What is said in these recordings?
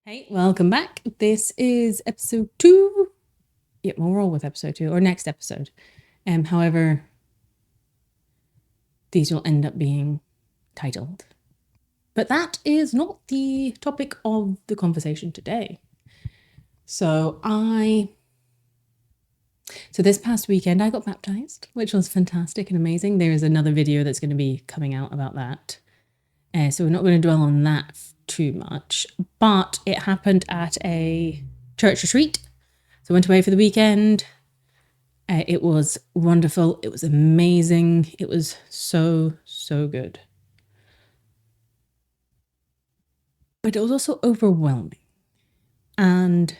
Hey, welcome back. This is episode 2. Yeah, we'll roll with episode 2 or next episode. However, these will end up being titled. But that is not the topic of the conversation today. So this past weekend I got baptized, which was fantastic and amazing. There is another video that's going to be coming out about that. So we're not going to dwell on that too much, but it happened at a church retreat. So I went away for the weekend. It was wonderful. It was amazing. It was so, so good. But it was also overwhelming. And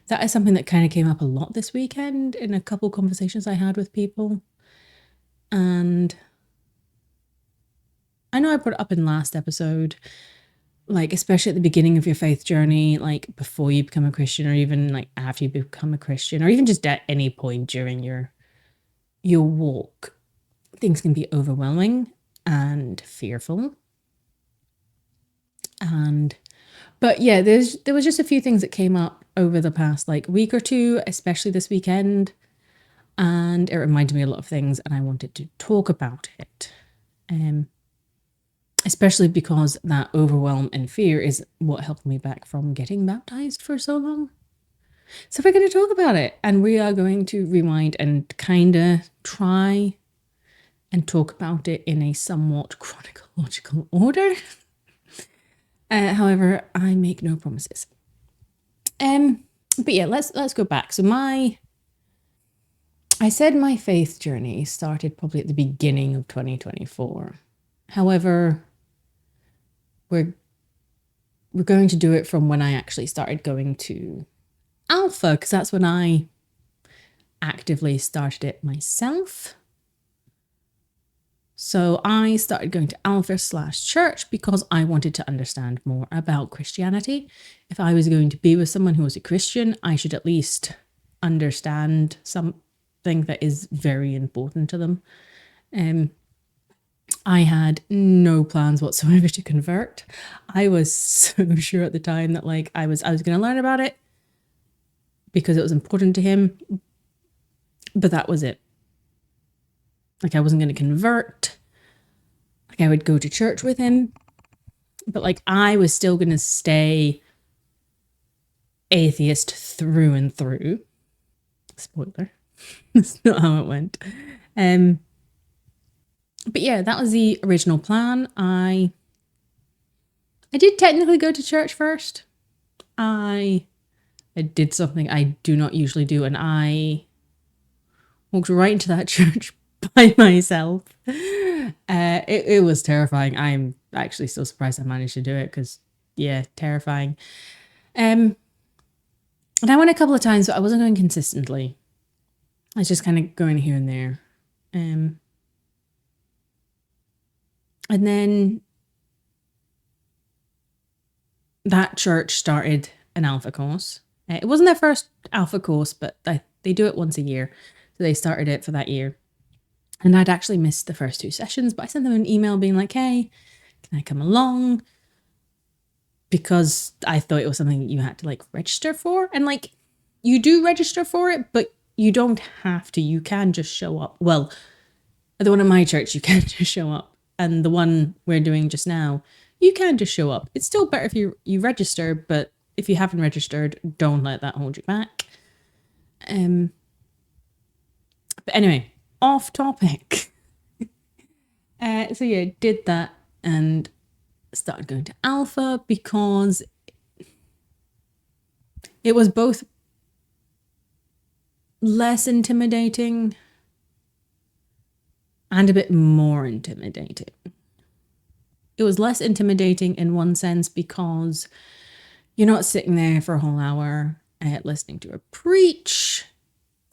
that is something that kind of came up a lot this weekend in a couple conversations I had with people. And I know I brought it up in last episode, like especially at the beginning of your faith journey, like before you become a Christian, or even like after you become a Christian, or even just at any point during your walk, things can be overwhelming and fearful. But yeah, there was just a few things that came up over the past like week or two, especially this weekend, and it reminded me a lot of things, and I wanted to talk about it. Especially because that overwhelm and fear is what held me back from getting baptized for so long. So we're going to talk about it, and we are going to rewind and kind of try and talk about it in a somewhat chronological order. However, I make no promises. But yeah, let's go back. So I said my faith journey started probably at the beginning of 2024. However, we're going to do it from when I actually started going to Alpha, because that's when I actively started it myself. So I started going to Alpha/church because I wanted to understand more about Christianity. If I was going to be with someone who was a Christian, I should at least understand something that is very important to them. I had no plans whatsoever to convert. I was so sure at the time that like I was going to learn about it because it was important to him. But that was it. Like I wasn't going to convert. Like I would go to church with him. But like I was still going to stay atheist through and through. Spoiler. That's not how it went. But yeah, that was the original plan. I did technically go to church first. I did something I do not usually do, and I walked right into that church by myself. It was terrifying. I'm actually still surprised I managed to do it because, yeah, terrifying. And I went a couple of times, but I wasn't going consistently. I was just kind of going here and there. And then that church started an Alpha course. It wasn't their first Alpha course, but they do it once a year. So they started it for that year. And I'd actually missed the first 2 sessions, but I sent them an email being like, hey, can I come along? Because I thought it was something you had to like register for. And like, you do register for it, but you don't have to. You can just show up. Well, the one at my church, you can just show up. And the one we're doing just now, you can just show up. It's still better if you register, but if you haven't registered, don't let that hold you back. But anyway, off topic. So yeah, did that and started going to Alpha because it was both less intimidating and a bit more intimidating. It was less intimidating in one sense because you're not sitting there for a whole hour listening to a preach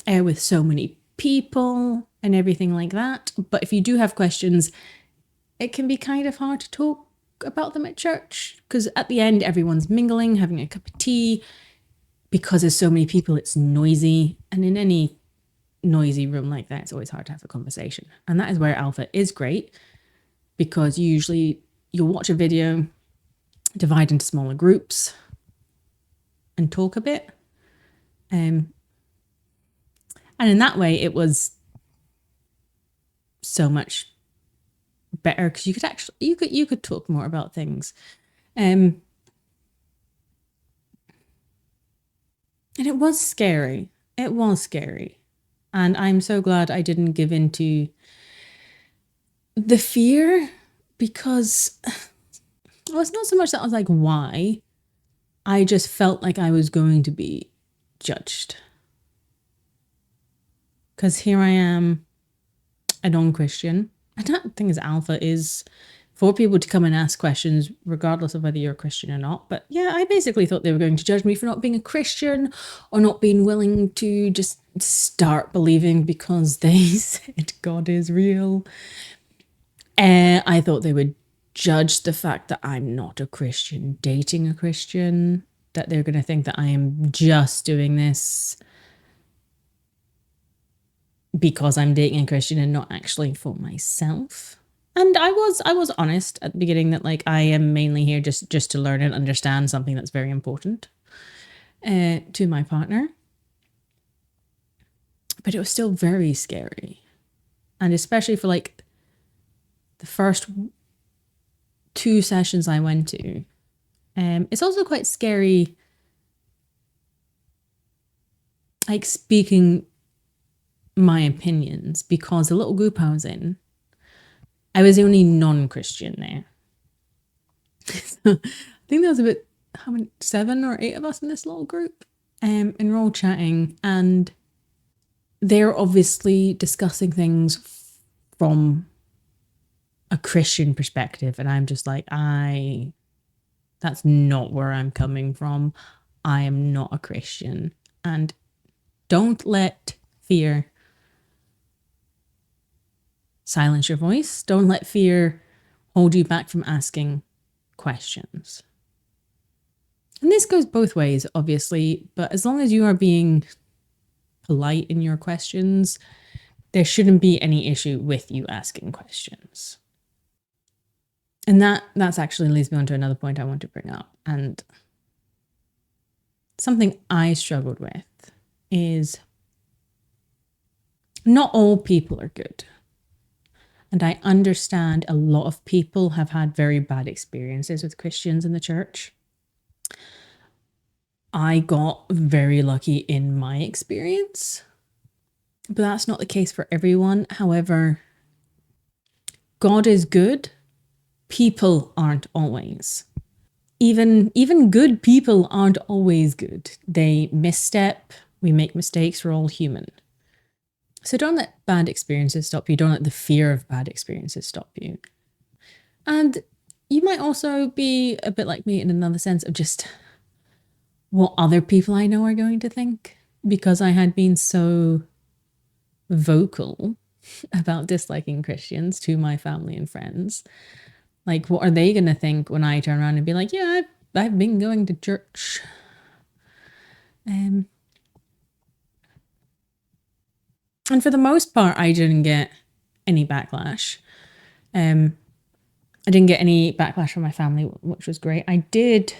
with so many people and everything like that. But if you do have questions, it can be kind of hard to talk about them at church because at the end, everyone's mingling, having a cup of tea. Because there's so many people, it's noisy. And in any noisy room like that, it's always hard to have a conversation. And that is where Alpha is great because usually you'll watch a video, divide into smaller groups, and talk a bit. And in that way, it was so much better because you could talk more about things. And it was scary. It was scary. And I'm so glad I didn't give in to the fear, because well, it's not so much that I was like, why? I just felt like I was going to be judged. Because here I am, a non-Christian. I don't think as alpha is for people to come and ask questions regardless of whether you're a Christian or not. But yeah, I basically thought they were going to judge me for not being a Christian or not being willing to just start believing because they said God is real. I thought they would judge the fact that I'm not a Christian dating a Christian, that they're going to think that I am just doing this because I'm dating a Christian and not actually for myself. And I was honest at the beginning that like I am mainly here just to learn and understand something that's very important to my partner. But it was still very scary. And especially for like the first 2 sessions I went to, it's also quite scary like speaking my opinions, because the little group I was in, I was the only non-Christian there. So I think there was about 7 or 8 of us in this little group, and we're all chatting, and they're obviously discussing things from a Christian perspective, and I'm just like, that's not where I'm coming from. I am not a Christian, and don't let fear silence your voice. Don't let fear hold you back from asking questions. And this goes both ways, obviously, but as long as you are being polite in your questions, there shouldn't be any issue with you asking questions. And that's actually leads me on to another point I want to bring up. And something I struggled with is not all people are good. And I understand a lot of people have had very bad experiences with Christians in the church. I got very lucky in my experience, but that's not the case for everyone. However, God is good. People aren't always. Even good people aren't always good. They misstep. We make mistakes. We're all human. So don't let bad experiences stop you. Don't let the fear of bad experiences stop you. And you might also be a bit like me in another sense of just what other people I know are going to think, because I had been so vocal about disliking Christians to my family and friends. Like, what are they going to think when I turn around and be like, yeah, I've been going to church. And for the most part, I didn't get any backlash. I didn't get any backlash from my family, which was great. I did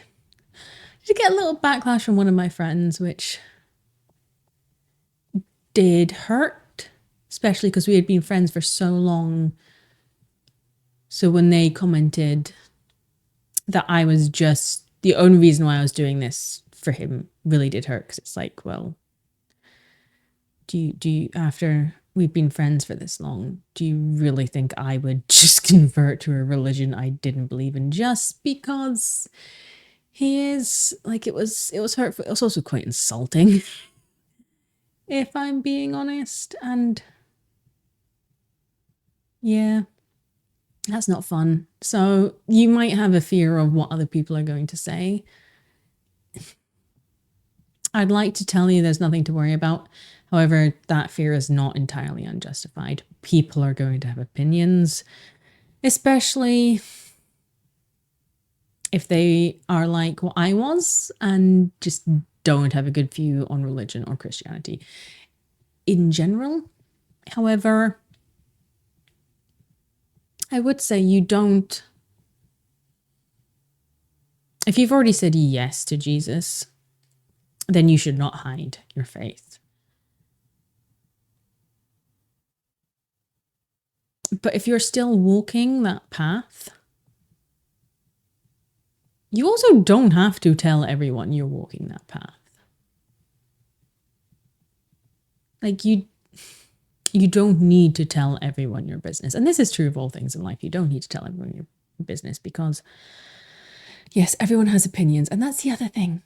get a little backlash from one of my friends, which did hurt, especially because we had been friends for so long. So when they commented that I was just the only reason why I was doing this for him, really did hurt, because it's like, well, do you after we've been friends for this long, do you really think I would just convert to a religion I didn't believe in just because he is? Like, it was hurtful. It was also quite insulting, if I'm being honest. And yeah, that's not fun. So you might have a fear of what other people are going to say. I'd like to tell you there's nothing to worry about. However, that fear is not entirely unjustified. People are going to have opinions, especially if they are like what I was and just don't have a good view on religion or Christianity in general. However, I would say if you've already said yes to Jesus, then you should not hide your faith. But if you're still walking that path, you also don't have to tell everyone you're walking that path. Like you don't need to tell everyone your business. And this is true of all things in life. You don't need to tell everyone your business because, yes, everyone has opinions. And that's the other thing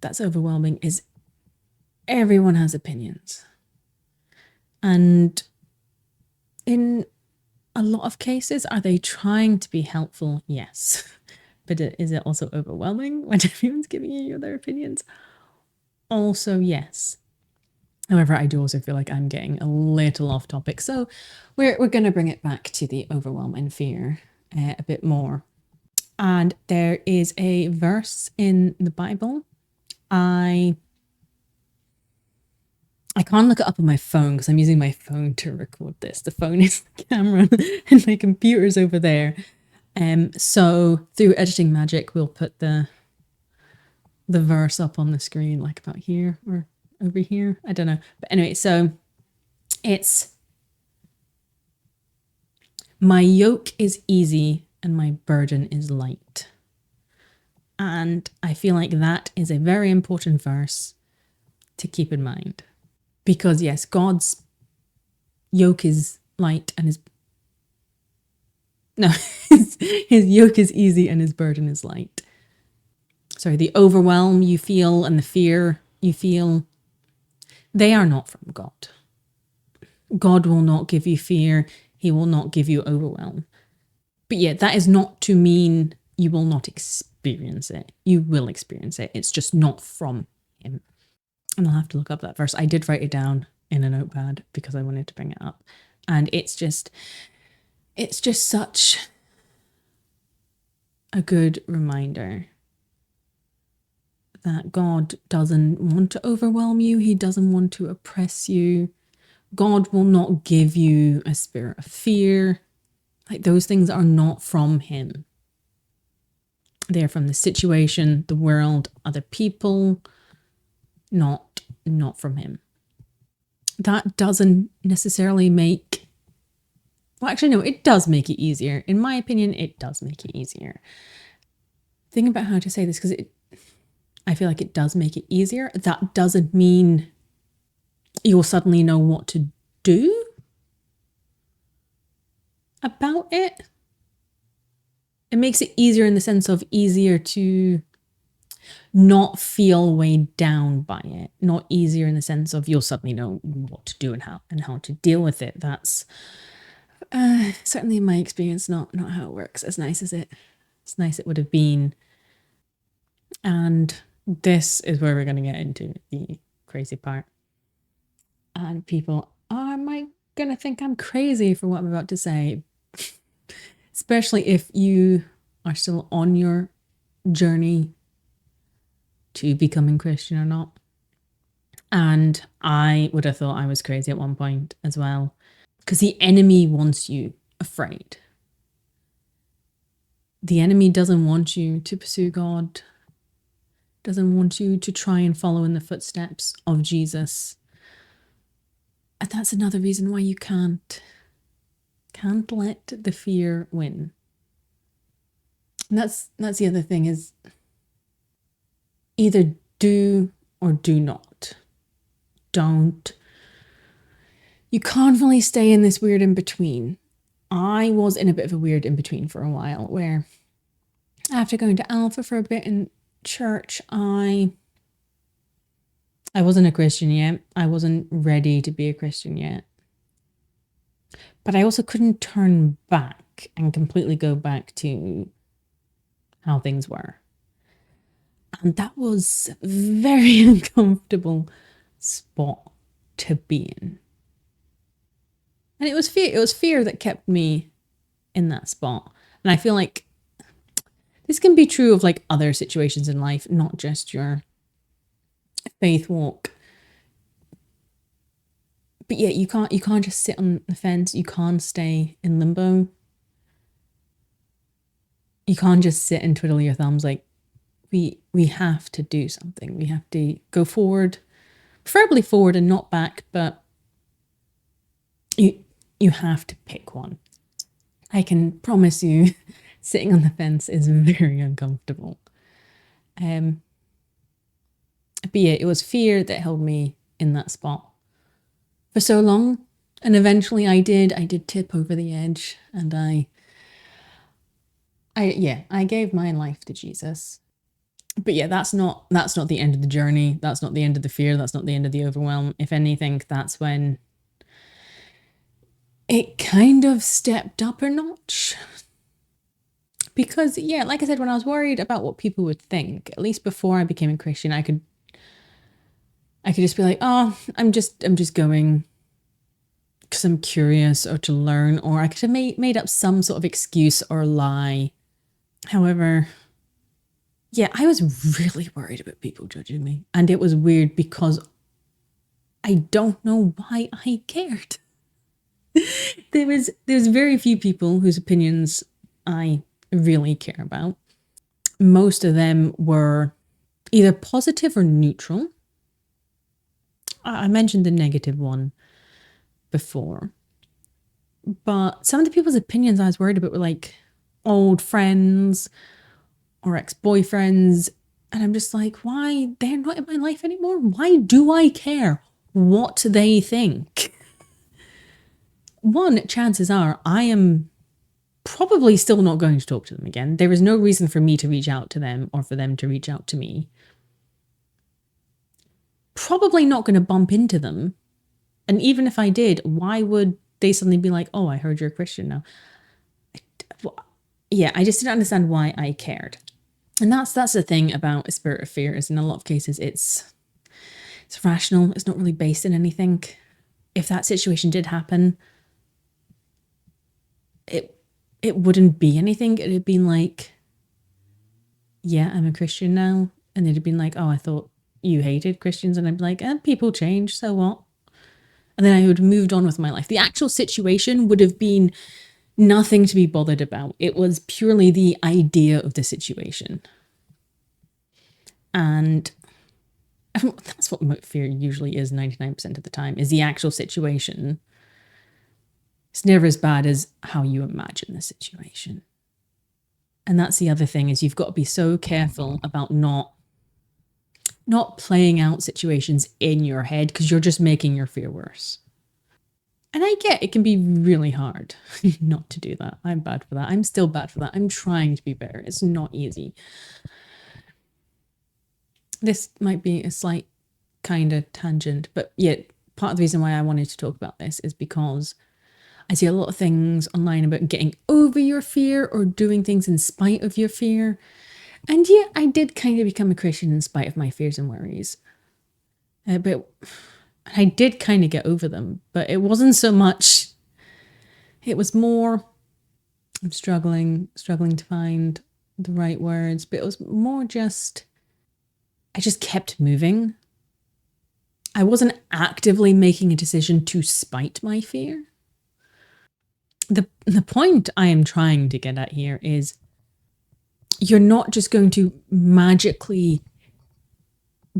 that's overwhelming is everyone has opinions. And in a lot of cases, are they trying to be helpful? Yes. But is it also overwhelming when everyone's giving you their opinions? Also, yes. However, I do also feel like I'm getting a little off topic. So we're going to bring it back to the overwhelm and fear a bit more. And there is a verse in the Bible. I can't look it up on my phone because I'm using my phone to record this. The phone is the camera and my computer's over there. So through editing magic, we'll put the verse up on the screen, like about here or over here. I don't know. But anyway, so it's, my yoke is easy and my burden is light. And I feel like that is a very important verse to keep in mind. Because yes, God's yoke is light and his yoke is easy and his burden is light. Sorry, the overwhelm you feel and the fear you feel, they are not from God. God will not give you fear. He will not give you overwhelm. But yeah, that is not to mean you will not experience it. You will experience it. It's just not from him. And I'll have to look up that verse. I did write it down in a notepad because I wanted to bring it up. And it's just such a good reminder that God doesn't want to overwhelm you. He doesn't want to oppress you. God will not give you a spirit of fear. Like, those things are not from him. They're from the situation, the world, other people, not from him. That doesn't necessarily make, well, actually, no, it does make it easier. In my opinion, it does make it easier. Think about how to say this, because I feel like it does make it easier. That doesn't mean you'll suddenly know what to do about it. It makes it easier in the sense of easier to not feel weighed down by it. Not easier in the sense of you'll suddenly know what to do and how to deal with it. That's certainly in my experience not how it works. As nice as it would have been. And this is where we're going to get into the crazy part. And people might going to think I'm crazy for what I'm about to say. Especially if you are still on your journey to becoming Christian or not. And I would have thought I was crazy at one point as well. Because the enemy wants you afraid. The enemy doesn't want you to pursue God. Doesn't want you to try and follow in the footsteps of Jesus. And that's another reason why you can't let the fear win. And that's the other thing, is either do or do not. You can't really stay in this weird in between. I was in a bit of a weird in between for a while, where after going to Alpha for a bit in church, I wasn't a Christian yet. I wasn't ready to be a Christian yet. But I also couldn't turn back and completely go back to how things were. And that was a very uncomfortable spot to be in. And it was fear that kept me in that spot. And I feel like this can be true of like other situations in life, not just your faith walk. But yeah, you can't just sit on the fence. You can't stay in limbo. You can't just sit and twiddle your thumbs like, we have to do something. We have to go forward, preferably forward and not back, but you have to pick one. I can promise you, sitting on the fence is very uncomfortable. But yeah, it was fear that held me in that spot for so long. And eventually I did tip over the edge, and I gave my life to Jesus. But yeah, that's not the end of the journey. That's not the end of the fear. That's not the end of the overwhelm. If anything, that's when it kind of stepped up a notch. Because yeah, like I said, when I was worried about what people would think, at least before I became a Christian, I could just be like, oh, I'm just going because I'm curious or to learn, or I could have made up some sort of excuse or lie. However, yeah, I was really worried about people judging me. And it was weird because I don't know why I cared. there was very few people whose opinions I really care about. Most of them were either positive or neutral. I mentioned the negative one before. But some of the people's opinions I was worried about were like old friends or ex-boyfriends. And I'm just like, why? They're not in my life anymore. Why do I care what they think? One, chances are I am probably still not going to talk to them again. There is no reason for me to reach out to them or for them to reach out to me. Probably not going to bump into them. And even if I did, why would they suddenly be like, oh, I heard you're a Christian now? Yeah, I just didn't understand why I cared. And that's the thing about a spirit of fear, is in a lot of cases it's rational. It's not really based in anything. If that situation did happen, it wouldn't be anything. It'd have been like, yeah, I'm a Christian now. And they'd have been like, oh, I thought you hated Christians. And I'd be like, people change, so what? And then I would have moved on with my life. The actual situation would have been nothing to be bothered about. It was purely the idea of the situation. And that's what fear usually is 99% of the time, is the actual situation. It's never as bad as how you imagine the situation. And that's the other thing, is you've got to be so careful about not playing out situations in your head, because you're just making your fear worse. And I get it can be really hard not to do that. I'm bad for that. I'm still bad for that. I'm trying to be better. It's not easy. This might be a slight kind of tangent, but yeah, part of the reason why I wanted to talk about this is because I see a lot of things online about getting over your fear or doing things in spite of your fear. And yeah, I did kind of become a Christian in spite of my fears and worries. But I did kind of get over them, but it wasn't so much. It was more, I'm struggling to find the right words, but it was more just, I just kept moving. I wasn't actively making a decision to spite my fear. The point I am trying to get at here is, you're not just going to magically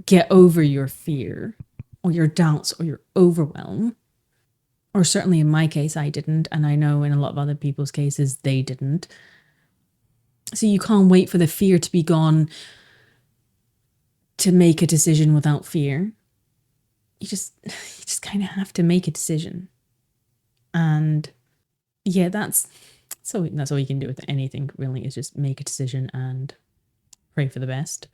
get over your fear or your doubts or your overwhelm. Or certainly in my case, I didn't. And I know in a lot of other people's cases, they didn't. So you can't wait for the fear to be gone to make a decision without fear. You just kind of have to make a decision. And yeah, that's all you can do with anything, really, is just make a decision and pray for the best.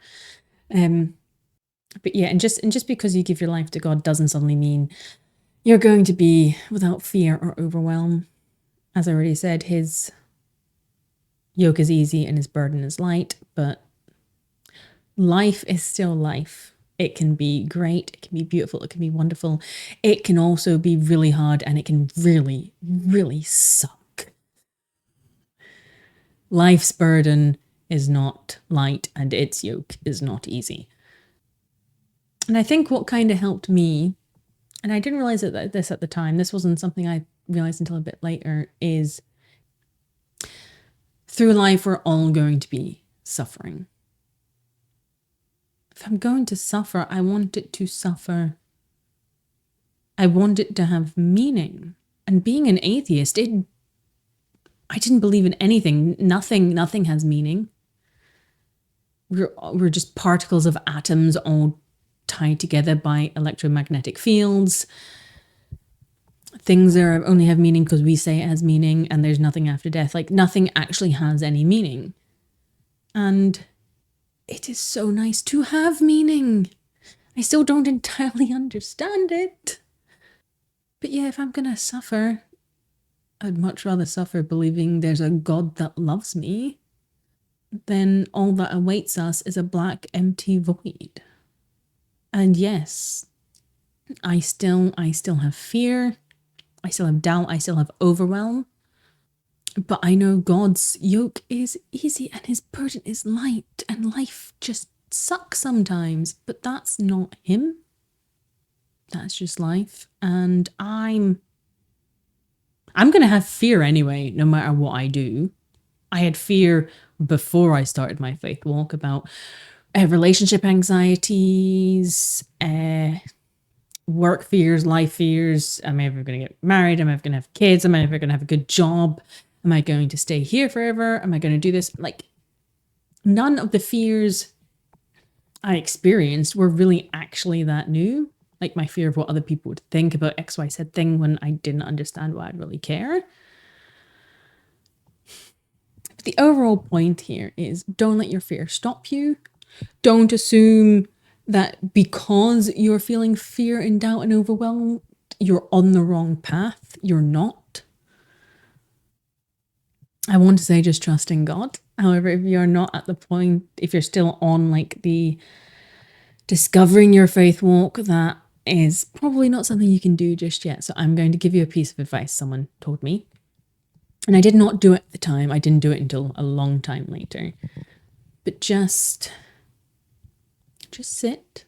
But yeah, and just because you give your life to God doesn't suddenly mean you're going to be without fear or overwhelm. As I already said, his yoke is easy and his burden is light, but life is still life. It can be great, it can be beautiful, it can be wonderful. It can also be really hard, and it can really, really suck. Life's burden is not light, and its yoke is not easy. And I think what kind of helped me, and I didn't realize this at the time, this wasn't something I realized until a bit later, is through life we're all going to be suffering. if I'm going to suffer, I want it to suffer. I want it to have meaning. And being an atheist, I didn't believe in anything. Nothing has meaning. We're just particles of atoms all tied together by electromagnetic fields. Things only have meaning because we say it has meaning, and there's nothing after death. Like, nothing actually has any meaning. And it is so nice to have meaning. I still don't entirely understand it. But yeah, if I'm gonna suffer, I'd much rather suffer believing there's a God that loves me than all that awaits us is a black, empty void. And yes, I still have fear. I still have doubt. I still have overwhelm. But I know God's yoke is easy and his burden is light, and life just sucks sometimes. But that's not him. That's just life. And I'm going to have fear anyway, no matter what I do. I had fear before I started my faith walk about relationship anxieties, work fears, life fears. Am I ever going to get married? Am I ever going to have kids? Am I ever going to have a good job? Am I going to stay here forever? Am I going to do this? Like, none of the fears I experienced were really actually that new. Like my fear of what other people would think about XYZ thing when I didn't understand why I'd really care. But the overall point here is don't let your fear stop you. Don't assume that because you're feeling fear and doubt and overwhelm, you're on the wrong path. You're not. I want to say just trust in God. However, if you're not at the point, if you're still on like the discovering your faith walk, that is probably not something you can do just yet. So I'm going to give you a piece of advice someone told me. And I did not do it at the time. I didn't do it until a long time later. But just sit.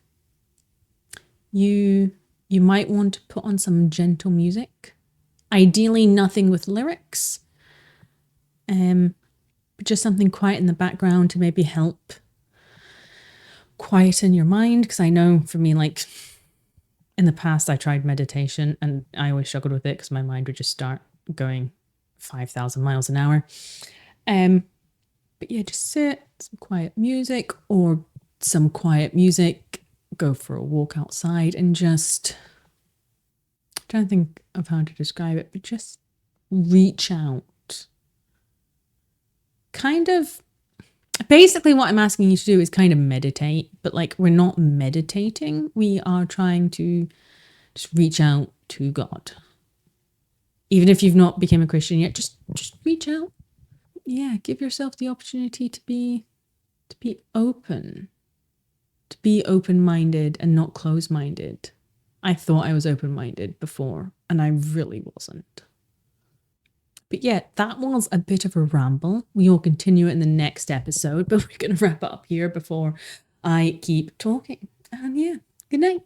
You might want to put on some gentle music. Ideally nothing with lyrics. But just something quiet in the background to maybe help quieten your mind. Because I know for me, like in the past, I tried meditation and I always struggled with it because my mind would just start going 5,000 miles an hour. But yeah, just sit, some quiet music or some quiet music, go for a walk outside and just, I'm trying to think of how to describe it, but just reach out. Kind of, basically what I'm asking you to do is kind of meditate, but like we're not meditating. We are trying to just reach out to God. Even if you've not become a Christian yet, just reach out. Yeah, give yourself the opportunity to be open. To be open-minded and not close-minded. I thought I was open-minded before, and I really wasn't. But yeah, that was a bit of a ramble. We will continue it in the next episode, but we're going to wrap it up here before I keep talking. And yeah, good night.